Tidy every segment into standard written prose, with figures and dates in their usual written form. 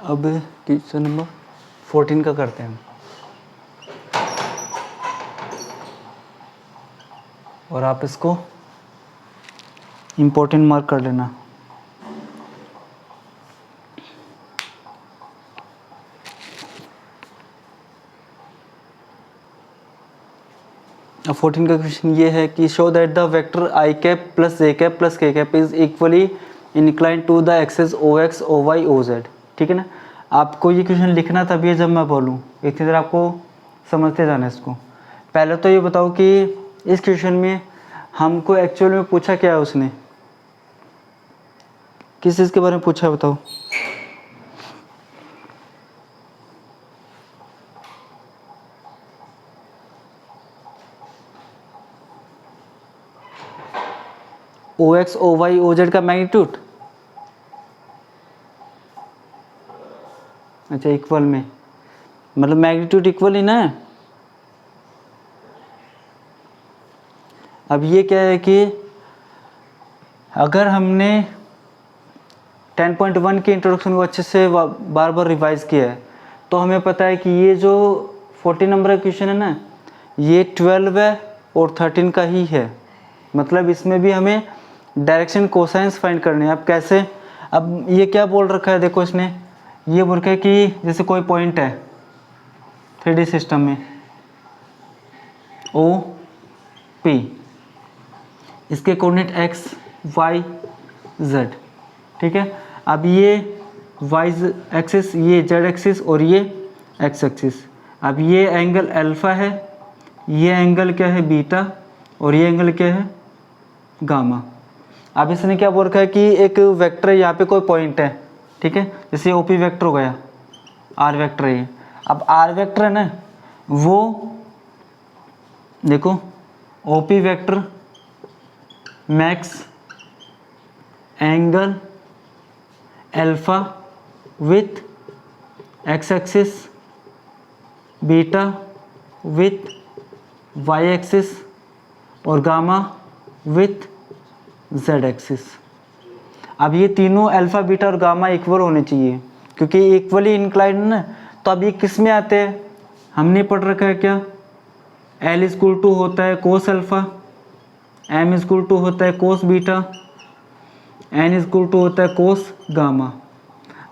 अब question number 14 का करते हैं और आप इसको इम्पोर्टेंट मार्क कर लेना। अब 14 का क्वेश्चन ये है कि show that the vector I cap plus J cap plus K cap is equally incline to the axes O X O Y O Z. ठीक है ना, आपको ये क्वेश्चन लिखना तभी है जब मैं बोलूँ, इतनी देर आपको समझते जाना है इसको। पहले तो ये बताओ कि इस क्वेश्चन में हमको एक्चुअल में पूछा क्या है, उसने किस चीज़ के बारे में पूछा है बताओ। O X O Y O Z का मैग्नीट्यूड। अच्छा, इक्वल में मतलब मैग्नीट्यूड इक्वल ही ना है। अब ये क्या है कि अगर हमने 10.1 के इंट्रोडक्शन को अच्छे से बार बार रिवाइज किया है तो हमें पता है कि ये जो 14 नंबर का क्वेश्चन है ना, ये 12 है और 13 का ही है। मतलब इसमें भी हमें डायरेक्शन कोसाइंस फाइंड करने हैं। अब कैसे, अब ये क्या बोल रखा है देखो, इसने ये बोल रखा है कि जैसे कोई पॉइंट है 3D सिस्टम में ओ पी, इसके कोऑर्डिनेट एक्स वाई जेड। ठीक है, अब ये वाई एक्सिस, ये जेड एक्सिस और ये एक्स एक्सिस। अब ये एंगल अल्फा है, ये एंगल क्या है बीटा और ये एंगल क्या है गामा। अब इसने क्या बोल रखा है कि एक वेक्टर है, यहाँ पे कोई पॉइंट है। ठीक है, जैसे ओपी वेक्टर हो गया, आर वेक्टर है ये। अब आर वेक्टर है ना, वो देखो OP vector makes angle alpha with X axis, beta with Y axis और गामा विथ जेड एक्सिस। अब ये तीनों अल्फा बीटा और गामा इक्वल होने चाहिए क्योंकि इक्वली इंक्लाइंड है ना। तो अब ये किस में आते हैं, हमने पढ़ रखा है क्या, L इक्वल टू होता है cos alpha, M equal to होता है cos beta, N equal to होता है कोस गामा।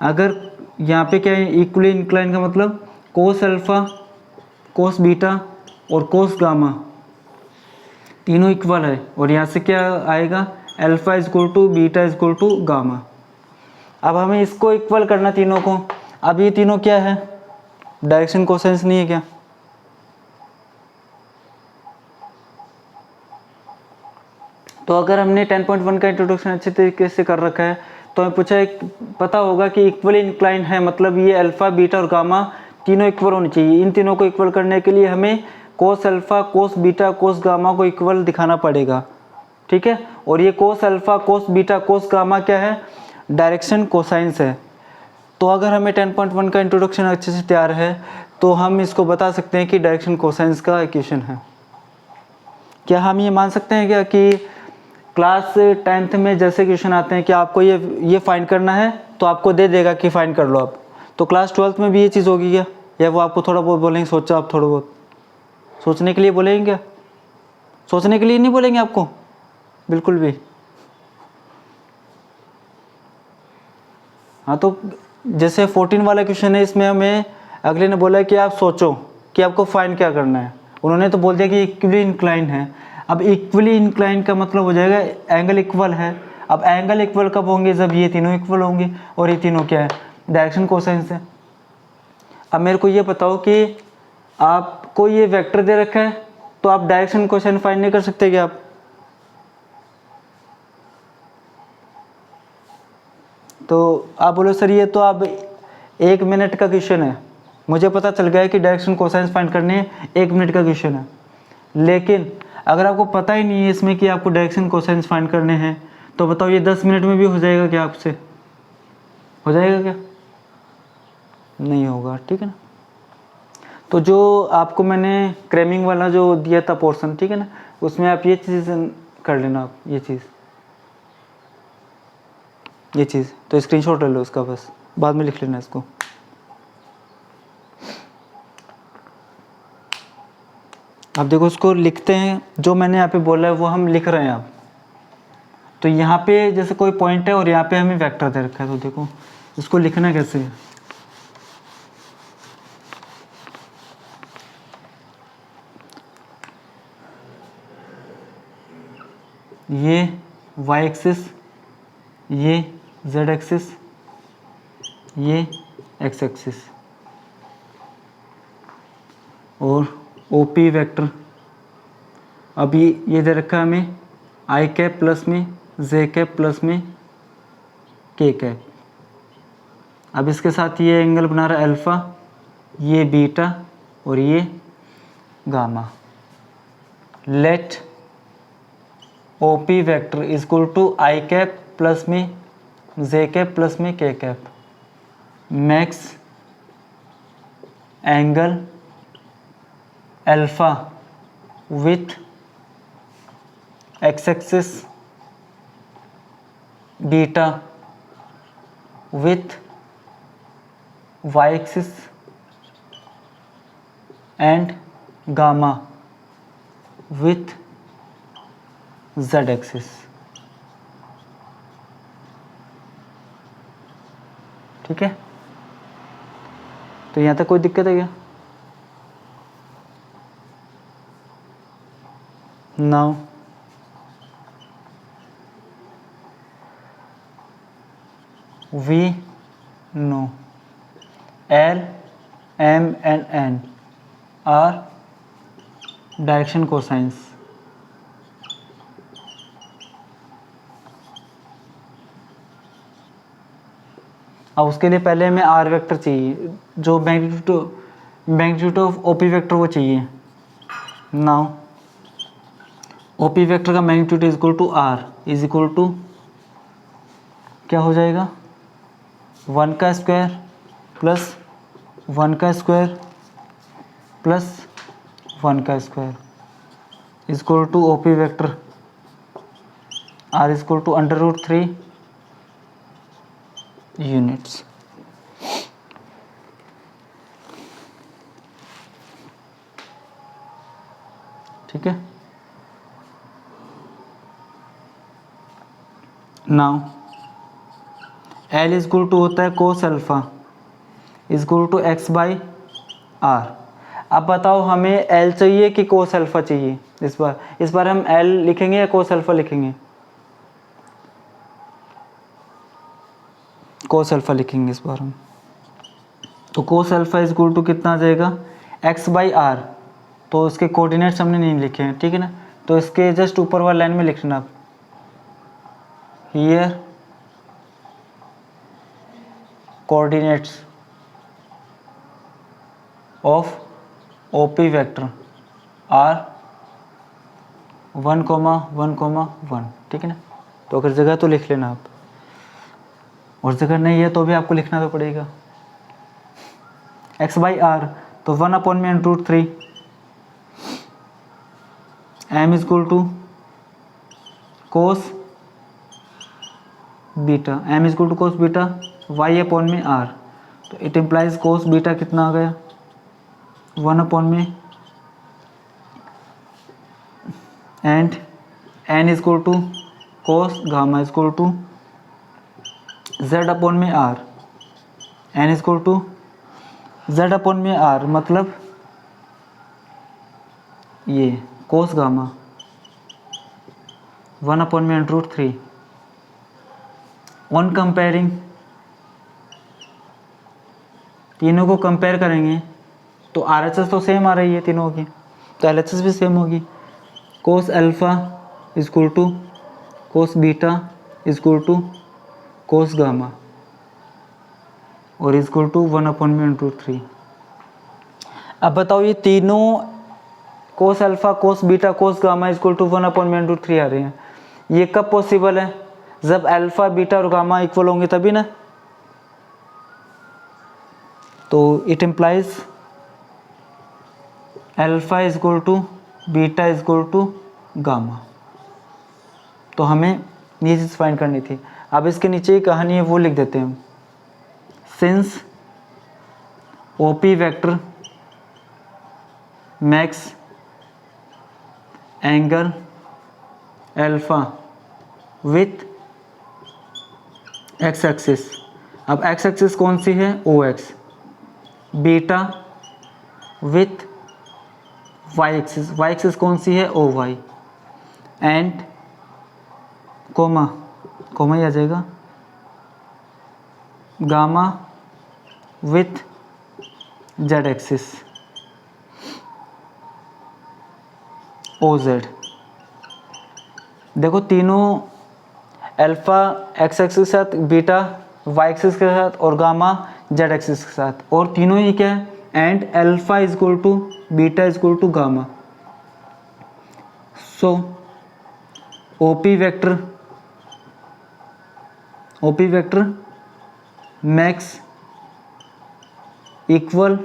अगर यहाँ पे क्या है इक्वली इंक्लाइन का मतलब कोस अल्फा कोस बीटा और कोस गामा तीनों इक्वल है, और यहाँ से क्या आएगा alpha equal to beta equal to gamma. अब हमें इसको इक्वल करना तीनों को। अब ये तीनों क्या है, डायरेक्शन कोसाइंस नहीं है क्या। तो अगर हमने 10.1 का इंट्रोडक्शन अच्छे तरीके से कर रखा है तो हमें पूछा पता होगा कि इक्वली इंक्लाइन है, मतलब ये अल्फा बीटा और गामा तीनों इक्वल होनी चाहिए। इन तीनों को इक्वल करने के लिए हमें cos alpha cos beta cos gamma को इक्वल दिखाना पड़ेगा। ठीक है, और ये cos alpha cos beta cos gamma क्या है, डायरेक्शन कोसाइंस है। तो अगर हमें 10.1 का इंट्रोडक्शन अच्छे से तैयार है तो हम इसको बता सकते हैं कि डायरेक्शन कोसाइंस का इक्वेशन है। क्या हम ये मान सकते हैं क्या कि क्लास 10th में जैसे क्वेश्चन आते हैं कि आपको ये फाइंड करना है तो आपको दे देगा कि फाइंड कर लो आप, तो क्लास 12th में भी ये चीज़ होगी क्या, या वो आपको थोड़ा बहुत बोलेंगे सोचो, आप थोड़ा बहुत सोचने के लिए बोलेंगे क्या, सोचने के लिए नहीं बोलेंगे आपको बिल्कुल भी। हाँ, तो जैसे 14 वाला क्वेश्चन है, इसमें हमें अगले ने बोला कि आप सोचो कि आपको फाइंड क्या करना है। उन्होंने तो बोल दिया कि इक्वली इंक्लाइन है। अब इक्वली इंक्लाइन का मतलब हो जाएगा एंगल इक्वल है। अब एंगल इक्वल कब होंगे, जब ये तीनों इक्वल होंगे, और ये तीनों क्या है डायरेक्शन कोसाइंस है। अब मेरे को ये बताओ कि आपको ये वेक्टर दे रखा है तो आप डायरेक्शन कोसाइन फाइंड नहीं कर सकते क्या आप। तो आप बोलो सर ये तो अब 1 मिनट का क्वेश्चन है, मुझे पता चल गया है कि डायरेक्शन कोसाइंस फाइंड करनी है, 1 मिनट का क्वेश्चन है। लेकिन अगर आपको पता ही नहीं है इसमें कि आपको डायरेक्शन कोसाइंस फाइंड करने हैं तो बताओ ये 10 मिनट में भी हो जाएगा क्या, आपसे हो जाएगा क्या, नहीं होगा। ठीक है ना, तो जो आपको मैंने क्रैमिंग वाला जो दिया था पोर्शन, ठीक है ना, उसमें आप ये चीज़ कर लेना, आप ये चीज़ तो स्क्रीनशॉट ले लो उसका, बस बाद में लिख लेना इसको। अब देखो उसको लिखते हैं, जो मैंने यहाँ पे बोला है वो हम लिख रहे हैं अब। तो यहाँ पे जैसे कोई पॉइंट है और यहाँ पे हमें वेक्टर दे रखा है, तो देखो इसको लिखना कैसे है। ये y एक्सिस, ये z एक्सिस, ये x एक्सिस, और OP वेक्टर। अभी ये दे रखा है हमें i cap plus m j cap plus m k cap. अब इसके साथ ये एंगल बना रहा है अल्फ़ा, ये बीटा और ये gamma. Let OP vector is equal to i cap plus m j cap plus m k cap. Makes angle alpha with x axis, beta with y axis and gamma with z axis. ठीक है, तो यहाँ तक कोई दिक्कत है क्या? Now we know L, M and N are direction cosines. अब उसके लिए पहले हमें आर वेक्टर चाहिए, जो मैग्नीट्यूड ऑफ ओपी वेक्टर वो चाहिए। नाउ ओपी वेक्टर का magnitude is equal to R is equal to क्या हो जाएगा, 1 का स्क्वायर प्लस 1 का स्क्वायर प्लस 1 का square is equal to OP vector R is equal to √3 units. ठीक है, now L is equal to होता है cos alpha is equal to x by R. अब बताओ हमें L चाहिए कि कोस अल्फा चाहिए? इस बार हम L लिखेंगे या कोस अल्फा लिखेंगे? कोस अल्फा लिखेंगे इस बार हम। तो cos alpha is equal to कितना आ जाएगा, x बाई आर। तो इसके कोऑर्डिनेट्स हमने नहीं लिखे हैं, ठीक है ना, तो इसके जस्ट ऊपर वाली लाइन में लिखना आप, here coordinates of OP vector R 1,1,1, ठीक है ना। तो अगर जगह तो लिख लेना आप, और जगह नहीं है तो भी आपको लिखना तो पड़ेगा। x बाई आर तो 1/√3 m is equal to cos beta, m is equal to cos beta y/r। तो इट इम्प्लाइज कोस बीटा कितना आ गया, 1/, and n is equal to cos gamma is equal to z/r। n is equal to z/r मतलब ये cos gamma 1/√3। On comparing, तीनों को compare करेंगे तो RHS तो सेम आ रही है तीनों की, तो LHS भी सेम होगी। Cos alpha is equal to cos beta is equal to cos gamma और इज इक्वल टू 1/√3। अब बताओ ये तीनों cos alpha cos beta cos gamma is equal to 1/√3 आ रहे हैं, ये कब पॉसिबल है? जब अल्फ़ा बीटा और गामा इक्वल होंगे तभी ना। तो it implies alpha is equal to beta is equal to gamma. तो हमें ये चीज़ फाइंड करनी थी। अब इसके नीचे एक कहानी है वो लिख देते हैं हम, since OP vector makes angle alpha with X axis. अब एक्स एक्सिस कौन सी है? O X. Beta with Y axis, Y axis कौन सी है? O Y. And comma, comma ही आ जाएगा, gamma with Z axis, O Z. देखो तीनों अल्फा एक्स एक्सिस के साथ, बीटा वाई एक्सिस के साथ और गामा जेड एक्सिस के साथ, और तीनों ही क्या है? And alpha is equal to beta is equal to gamma. So OP vector makes equal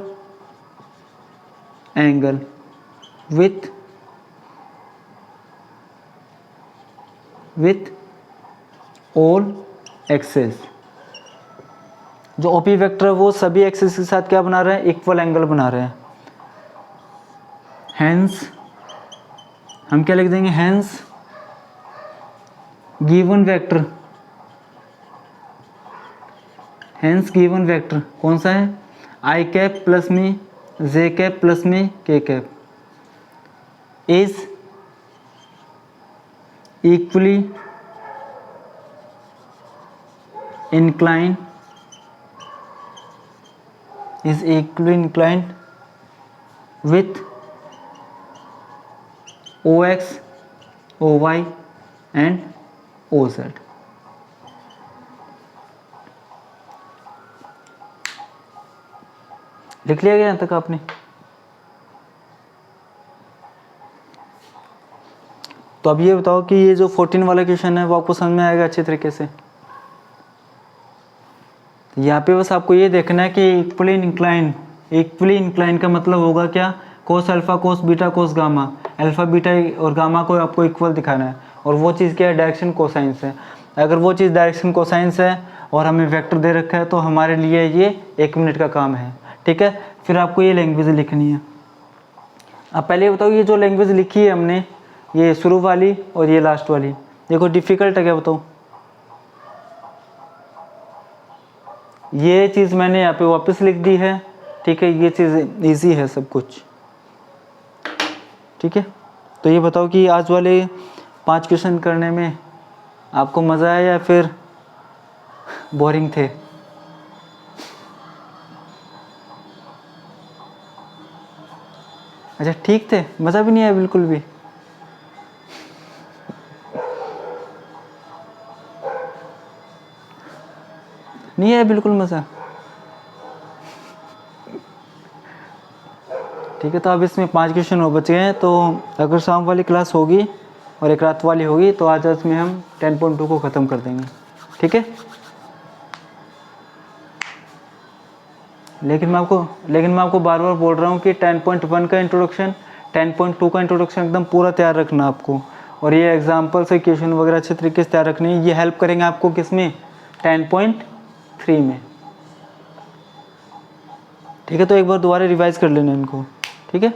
angle with all axes. जो ओपी वेक्टर है वो सभी एक्सेस के साथ क्या बना रहे हैं? इक्वल एंगल बना रहे हैं। हेंस हम क्या लिख देंगे? हेंस गिवन वेक्टर कौन सा है? आई कैप प्लस में जे कैप प्लस में के cap is equally inclined with OX, OY and OZ। लिख लिया गया यहाँ तक आपने? तो अब ये बताओ कि ये जो 14 वाला क्वेश्चन है वो आपको समझ में आएगा अच्छे तरीके से? यहाँ पे बस आपको ये देखना है कि इक्वली इंक्लाइन का मतलब होगा क्या? Cos alpha cos beta cos gamma, alpha beta और गामा को आपको इक्वल दिखाना है, और वो चीज़ क्या है? डायरेक्शन कोसाइंस है। अगर वो चीज़ डायरेक्शन कोसाइंस है और हमें वेक्टर दे रखा है तो हमारे लिए ये 1 मिनट का काम है, ठीक है। फिर आपको ये लैंग्वेज लिखनी है। अब पहले बताओ ये जो लैंग्वेज लिखी है हमने, ये शुरू वाली और ये लास्ट वाली, देखो डिफ़िकल्ट है क्या? बताओ। ये चीज़ मैंने यहाँ पे वापस लिख दी है, ठीक है। ये चीज़ इजी है सब कुछ, ठीक है। तो ये बताओ कि आज वाले 5 क्वेश्चन करने में आपको मज़ा आया या फिर बोरिंग थे? अच्छा ठीक थे, मज़ा भी नहीं आया बिल्कुल भी? नहीं आया बिल्कुल मज़ा? ठीक है। तो अब इसमें 5 क्वेश्चन और बच गए हैं, तो अगर शाम वाली क्लास होगी और एक रात वाली होगी तो आज इसमें हम 10.2 को ख़त्म कर देंगे, ठीक है। लेकिन मैं आपको बार बार बोल रहा हूँ कि 10.1 का इंट्रोडक्शन, 10.2 का इंट्रोडक्शन एकदम पूरा तैयार रखना आपको, और ये एग्जाम्पल से क्वेश्चन वगैरह अच्छे तरीके से तैयार रखने, ये हेल्प करेंगे आपको किस में? 10.3 में, ठीक है। तो एक बार दोबारा रिवाइज कर लेना इनको, ठीक है।